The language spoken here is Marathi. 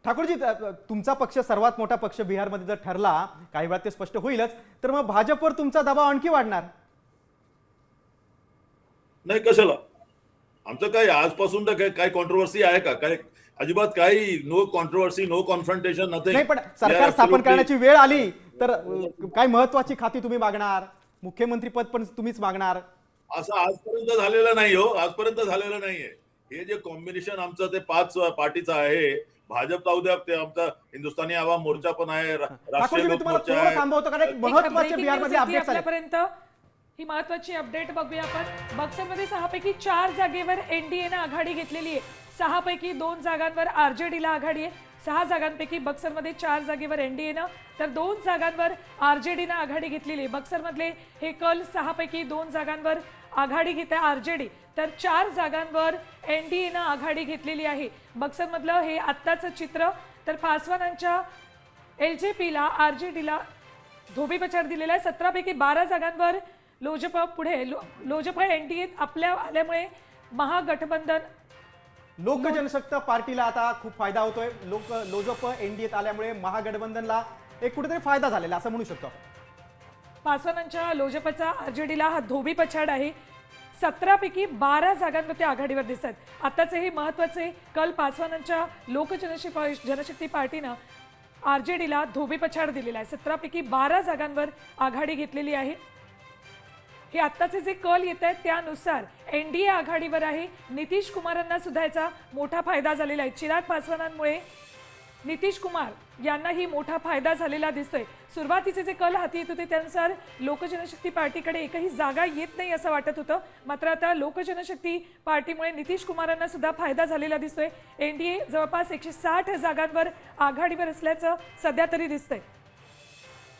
ठाकूरजी, तुमचा पक्ष सर्वात मोठा पक्ष बिहारमध्ये जर ठरला, काही वेळात ते स्पष्ट होईलच, तर मग भाजपवर तुमचा दबाव आणखी वाढणार. नाही, कशाला? आमचं काय आजपासून तर काय कॉन्ट्रोवर्सी आहे का? काय अजिबात काही नो कॉन्ट्रोवर्सी, नो कॉन्फ्रंटेशन, नाही, नथिंग. पण सरकार स्थापन करण्याची वेळ आली तर काय महत्वाची खाती तुम्ही मागणार, मुख्यमंत्री पद पण तुम्हीच मागणार. असं आजपर्यंत झालेलं नाही हो, आजपर्यंत झालेलं नाहीये. हे जे कॉम्बिनेशन आमचं ते 5 पार्टीचं आहे, भाजपचा उद्या ते आमचा हिंदुस्थानी आवाम मोर्चा पण आहे, राष्ट्रीय ठाकूरजी, मी लोक तुम्हाला मोर्चा थोडं आहे. थांबवतो कारण एक महत्वाचे बिहारमध्ये अपडेट्स आले. आपल्यापर्यंत ही महत्वाची अपडेट बघूया आपण. बक्सरमध्ये 6 पैकी 4 जागेवर एनडीएनं आघाडी घेतलेली आहे. 6 पैकी 2 जागांवर आरजेडीला आघाडी आहे. 6 जागांपैकी बक्सरमध्ये 4 जागेवर एनडीएनं तर 2 जागांवर आरजेडीनं आघाडी घेतलेली आहे. बक्सरमधले हे कल 6 पैकी 2 जागांवर आघाडी घेत आहे आरजेडी, तर 4 जागांवर एनडीएनं आघाडी घेतलेली आहे. बक्सरमधलं हे आत्ताचं चित्र. तर पासवानांच्या एलजेपीला आरजेडीला धोबीपछाड दिलेला आहे. 17 पैकी 12 जागांवर लोजपा पुढे. लोजपा एनडीएत आपल्या आल्यामुळे महागठबंधन लोक जनशक्ती पार्टीला आता खूप फायदा होतोय. लोजप एनडीएत आल्यामुळे महागठबंधनला एक कुठेतरी फायदा झालेला असं म्हणू शकतो. पासवानांच्या लोजपचा आरजेडीला हा धोबीपछाड आहे. 17 पैकी 12 जागांवर ते आघाडीवर दिसतात. आताचे हे महत्वाचे कल पासवानांच्या लोक जनशक्ती पार्टीनं आरजेडीला धोबीपछाड दिलेला आहे. 17 पैकी 12 जागांवर आघाडी घेतलेली आहे. हे आत्ताचे जे कल येत आहेत त्यानुसार एनडीए आघाडीवर आहे. नितीश कुमारांना सुद्धा याचा मोठा फायदा झालेला आहे. चिराग पासवानांमुळे नितीश कुमार यांनाही मोठा फायदा झालेला दिसतोय. सुरुवातीचे जे कल हाती येत होते त्यानुसार लोक जनशक्ती पार्टीकडे एकही जागा येत नाही असं वाटत होतं. मात्र आता लोक जनशक्ती पार्टीमुळे नितीश कुमारांना सुद्धा फायदा झालेला दिसतोय. एनडीए जवळपास 160 जागांवर आघाडीवर असल्याचं सध्या तरी दिसतंय.